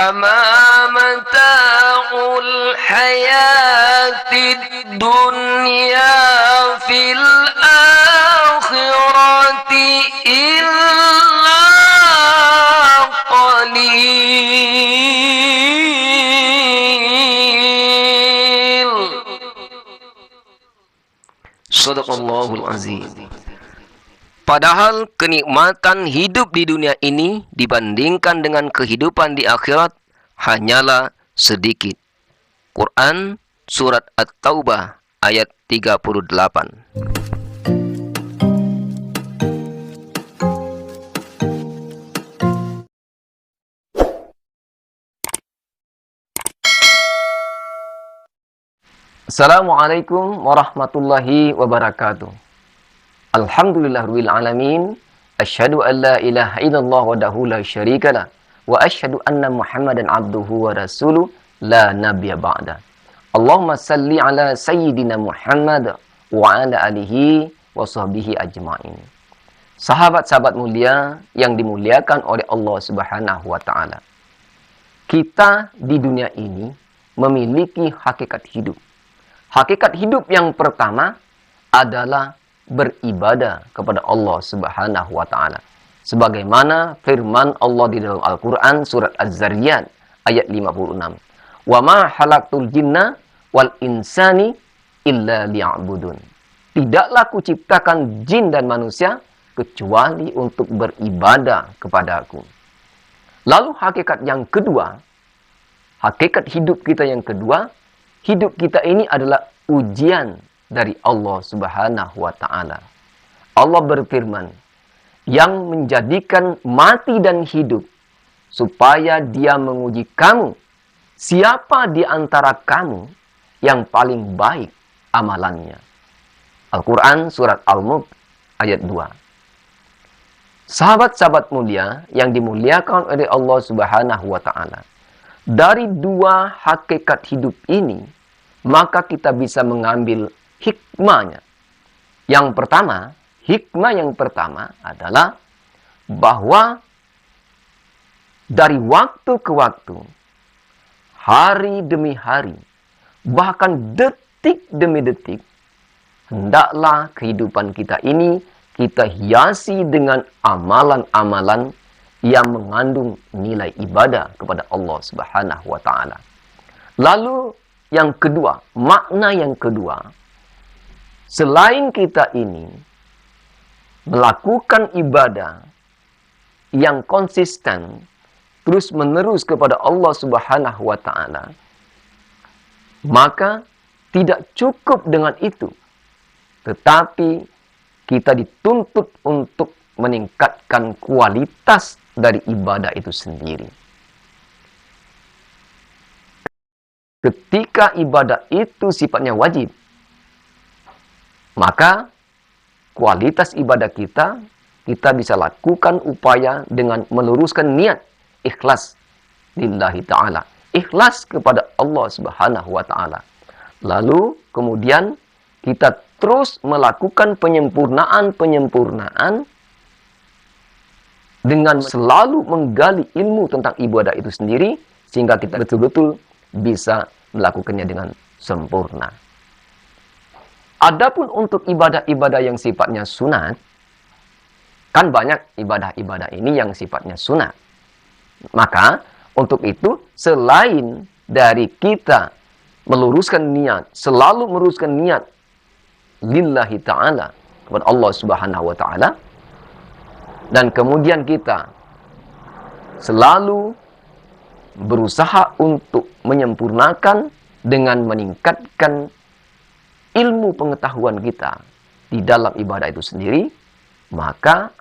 إنما متاع الحياة الدنيا في الآخرة إلا قليل. Shadaqallahul azim. Padahal kenikmatan hidup di dunia ini dibandingkan dengan kehidupan di akhirat hanyalah sedikit. Quran Surat At-Taubah ayat 38. Assalamualaikum warahmatullahi wabarakatuh. Alhamdulillahirabbil alamin. Asyhadu an la ilaha illallah wahdahu la syarikalah wa asyhadu anna Muhammadan abduhu wa rasuluh la nabiyya ba'da. Allahumma salli ala sayyidina Muhammad wa ala alihi wa sahbihi ajma'in. Sahabat-sahabat mulia yang dimuliakan oleh Allah Subhanahu wa taala. Kita di dunia ini memiliki hakikat hidup. Hakikat hidup yang pertama adalah beribadah kepada Allah Subhanahu wa taala. Sebagaimana firman Allah di dalam Al-Qur'an surat Az-Zariyat ayat 56. Wa ma khalaqtul jinna wal insani illa liya'budun. Tidaklah kuciptakan jin dan manusia kecuali untuk beribadah kepadaku. Lalu hakikat yang kedua, hakikat hidup kita yang kedua, hidup kita ini adalah ujian dari Allah Subhanahu wa taala. Allah berfirman, yang menjadikan mati dan hidup supaya Dia menguji kamu, siapa di antara kamu yang paling baik amalannya. Al-Quran Surat Al-Mulk ayat 2. Sahabat-sahabat mulia yang dimuliakan oleh Allah Subhanahu wa taala. Dari dua hakikat hidup ini, maka kita bisa mengambil hikmahnya. Hikmah yang pertama adalah bahwa dari waktu ke waktu, hari demi hari, bahkan detik demi detik, hendaklah kehidupan kita ini kita hiasi dengan amalan-amalan yang mengandung nilai ibadah kepada Allah Subhanahu wa taala. Lalu yang kedua, makna yang kedua, selain kita ini melakukan ibadah yang konsisten terus-menerus kepada Allah Subhanahu wa taala, maka tidak cukup dengan itu, tetapi kita dituntut untuk meningkatkan kualitas dari ibadah itu sendiri. Ketika ibadah itu sifatnya wajib, maka kualitas ibadah kita bisa lakukan upaya dengan meluruskan niat ikhlas lillahi ta'ala. Ikhlas kepada Allah Subhanahu wa ta'ala. Lalu kemudian kita terus melakukan penyempurnaan dengan selalu menggali ilmu tentang ibadah itu sendiri, sehingga kita betul-betul bisa melakukannya dengan sempurna. Adapun untuk ibadah-ibadah yang sifatnya sunat, kan banyak ibadah-ibadah ini yang sifatnya sunat. Maka untuk itu, selain dari kita meluruskan niat, selalu meluruskan niat lillahi ta'ala kepada Allah Subhanahu wa ta'ala, dan kemudian kita selalu berusaha untuk menyempurnakan dengan meningkatkan ilmu pengetahuan kita di dalam ibadah itu sendiri, maka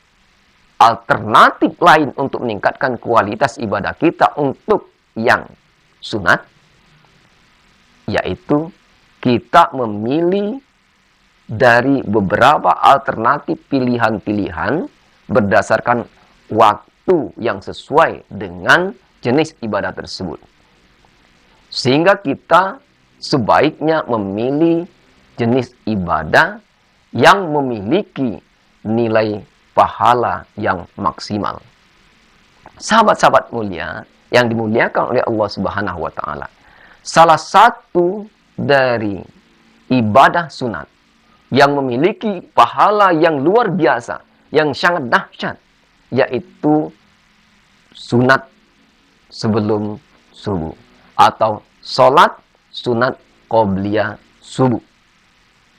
alternatif lain untuk meningkatkan kualitas ibadah kita untuk yang sunat, yaitu kita memilih dari beberapa alternatif pilihan-pilihan berdasarkan waktu yang sesuai dengan jenis ibadah tersebut. Sehingga kita sebaiknya memilih jenis ibadah yang memiliki nilai pahala yang maksimal. Sahabat-sahabat mulia yang dimuliakan oleh Allah Subhanahu wa taala. Salah satu dari ibadah sunat yang memiliki pahala yang luar biasa, yang sangat dahsyat, yaitu sunat sebelum subuh atau sholat sunat qobliyah subuh.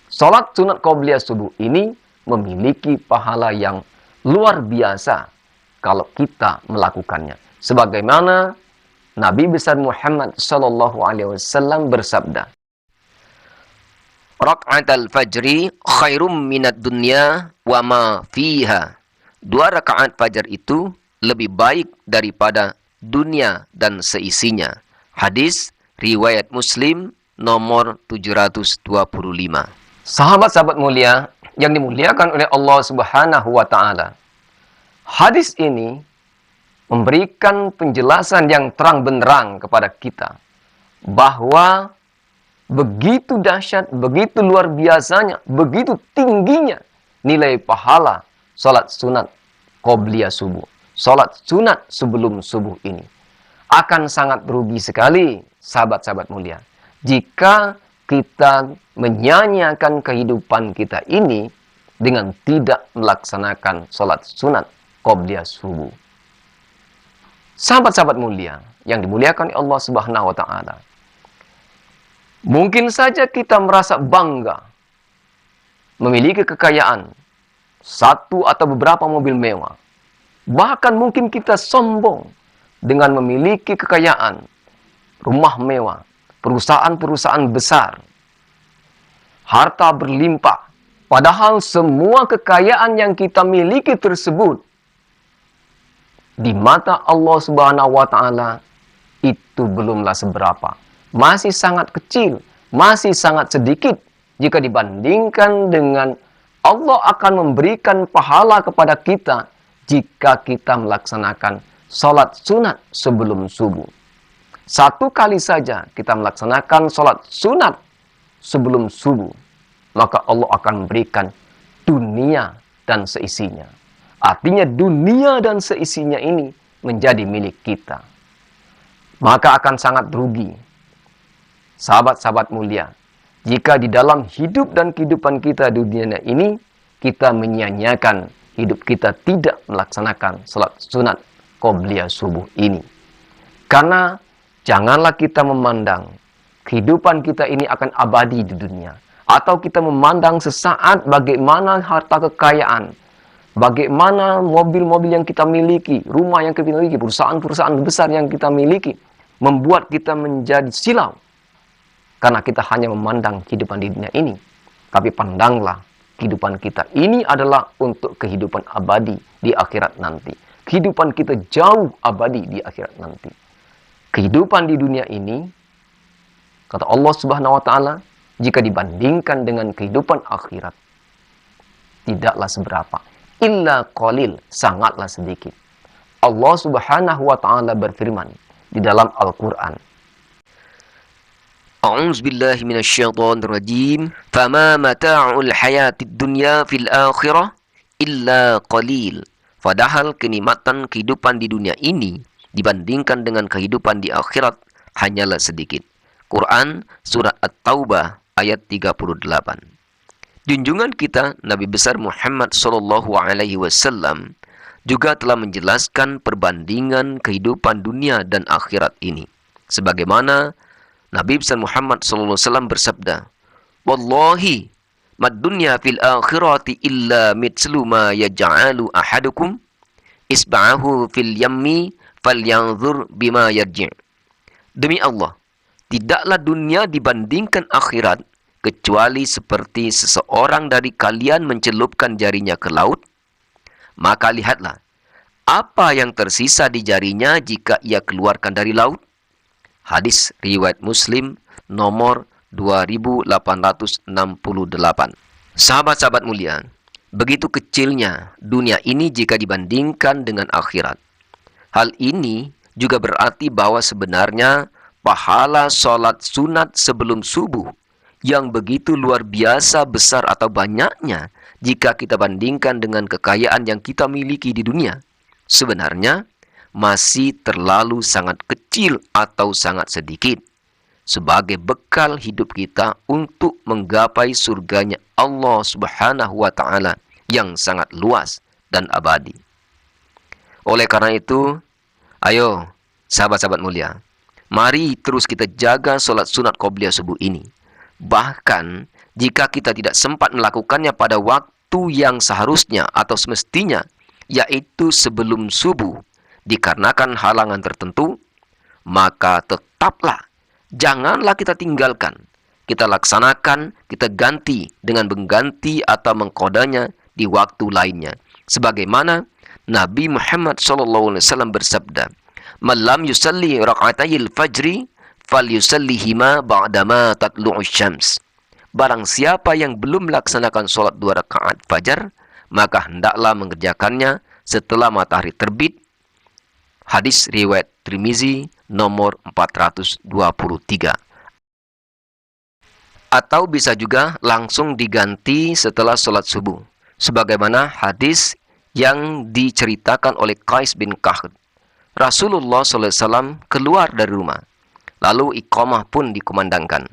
Sholat sunat qobliyah subuh ini memiliki pahala yang luar biasa kalau kita melakukannya. Sebagaimana Nabi besar Muhammad sallallahu alaihi wasallam bersabda, "Raka'atul fajri khairum minad dunya wa ma fiha." 2 rakaat fajar itu lebih baik daripada dunia dan seisinya. Hadis riwayat Muslim nomor 725. Sahabat-sahabat mulia yang dimuliakan oleh Allah Subhanahu wa taala. Hadis ini memberikan penjelasan yang terang benderang kepada kita bahwa begitu dahsyat, begitu luar biasanya, begitu tingginya nilai pahala salat sunat qobliyah subuh, salat sunat sebelum subuh ini. Akan sangat rugi sekali, sahabat-sahabat mulia, jika kita menyanyiakan kehidupan kita ini dengan tidak melaksanakan salat sunat qobliyah subuh. Sahabat-sahabat mulia yang dimuliakan oleh Allah Subhanahu wa taala. Mungkin saja kita merasa bangga memiliki kekayaan, satu atau beberapa mobil mewah. Bahkan mungkin kita sombong dengan memiliki kekayaan, rumah mewah, perusahaan-perusahaan besar, harta berlimpah. Padahal semua kekayaan yang kita miliki tersebut di mata Allah Subhanahu wa taala itu belumlah seberapa. Masih sangat kecil, masih sangat sedikit jika dibandingkan dengan Allah akan memberikan pahala kepada kita jika kita melaksanakan salat sunat sebelum subuh. Satu kali saja kita melaksanakan salat sunat sebelum subuh, maka Allah akan memberikan dunia dan seisinya. Artinya dunia dan seisinya ini menjadi milik kita. Maka akan sangat rugi, sahabat-sahabat mulia, jika di dalam hidup dan kehidupan kita di dunia ini, kita menyia-nyiakan hidup kita tidak melaksanakan salat sunat qobliyah subuh ini. Karena janganlah kita memandang kehidupan kita ini akan abadi di dunia. Atau kita memandang sesaat bagaimana harta kekayaan, bagaimana mobil-mobil yang kita miliki, rumah yang kita miliki, perusahaan-perusahaan besar yang kita miliki, membuat kita menjadi silau. Karena kita hanya memandang kehidupan di dunia ini. Tapi pandanglah, kehidupan kita ini adalah untuk kehidupan abadi di akhirat nanti. Kehidupan kita jauh abadi di akhirat nanti. Kehidupan di dunia ini, kata Allah Subhanahu wa taala, jika dibandingkan dengan kehidupan akhirat, tidaklah seberapa. Illa qalil, sangatlah sedikit. Allah Subhanahu wa taala berfirman di dalam Al-Qur'an, A'udzu billahi minasyaitonir rajim. Fama mata'ul hayatid dunya fil akhirah illa qalil. Padahal kenikmatan kehidupan di dunia ini dibandingkan dengan kehidupan di akhirat hanyalah sedikit. Quran surat At-Taubah ayat 38. Junjungan kita Nabi besar Muhammad sallallahu alaihi wasallam juga telah menjelaskan perbandingan kehidupan dunia dan akhirat ini. Sebagaimana Nabi besar Muhammad sallallahu alaihi wasallam bersabda, "Wallahi mad dunya fil akhirati illa mithlu ma yaj'alu ahadukum isba'ahu fil yammi falyanzur bima yarji'." Demi Allah, tidaklah dunia dibandingkan akhirat kecuali seperti seseorang dari kalian mencelupkan jarinya ke laut, maka lihatlah apa yang tersisa di jarinya jika ia keluarkan dari laut. Hadis riwayat Muslim nomor 2868. Sahabat-sahabat mulia, begitu kecilnya dunia ini jika dibandingkan dengan akhirat. Hal ini juga berarti bahwa sebenarnya pahala sholat sunat sebelum subuh yang begitu luar biasa besar atau banyaknya jika kita bandingkan dengan kekayaan yang kita miliki di dunia. Sebenarnya masih terlalu sangat kecil atau sangat sedikit sebagai bekal hidup kita untuk menggapai surganya Allah Subhanahu wa taala yang sangat luas dan abadi. Oleh karena itu, ayo sahabat-sahabat mulia, mari terus kita jaga sholat sunat qobliyah subuh ini. Bahkan jika kita tidak sempat melakukannya pada waktu yang seharusnya atau semestinya, yaitu sebelum subuh, dikarenakan halangan tertentu, maka tetaplah janganlah kita tinggalkan. Kita laksanakan, kita ganti dengan mengganti atau mengkodanya di waktu lainnya. Sebagaimana Nabi Muhammad SAW bersabda, "Man lam yusalli raka'atayil fajri, falyusallihima ba'dama tatlu'us syams." Barang siapa yang belum melaksanakan sholat 2 rakaat fajar, maka hendaklah mengerjakannya setelah matahari terbit. Hadis riwayat Tirmizi nomor 423. Atau bisa juga langsung diganti setelah sholat subuh. Sebagaimana hadis yang diceritakan oleh Qais bin Kahd. Rasulullah SAW keluar dari rumah. Lalu iqamah pun dikumandangkan.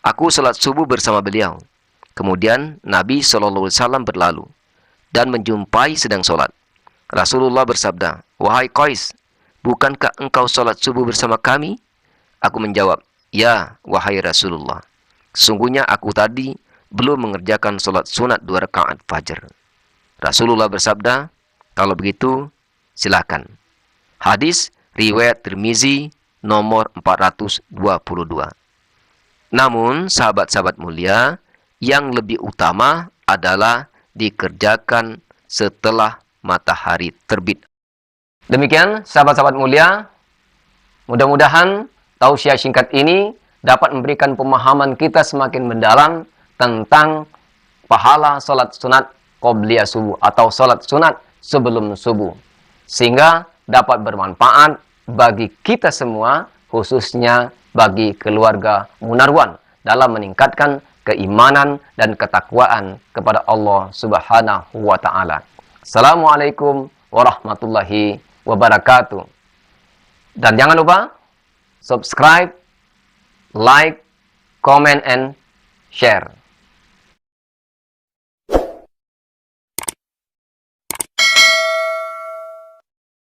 Aku sholat subuh bersama beliau. Kemudian Nabi SAW berlalu dan menjumpai sedang sholat. Rasulullah bersabda, "Wahai Qais, bukankah engkau sholat subuh bersama kami?" Aku menjawab, "Ya, wahai Rasulullah. Sesungguhnya aku tadi belum mengerjakan sholat sunat 2 rakaat fajar." Rasulullah bersabda, "Kalau begitu, silakan." Hadis riwayat Tirmizi nomor 422. Namun, sahabat-sahabat mulia, yang lebih utama adalah dikerjakan setelah matahari terbit. Demikian, sahabat-sahabat mulia, mudah-mudahan tausiah singkat ini dapat memberikan pemahaman kita semakin mendalam tentang pahala sholat sunat qobliyah subuh atau sholat sunat sebelum subuh. Sehingga dapat bermanfaat bagi kita semua, khususnya bagi keluarga Munarwan dalam meningkatkan keimanan dan ketakwaan kepada Allah Subhanahu wa taala. Assalamualaikum warahmatullahi wabarakatuh. Dan jangan lupa subscribe, like, comment, and share.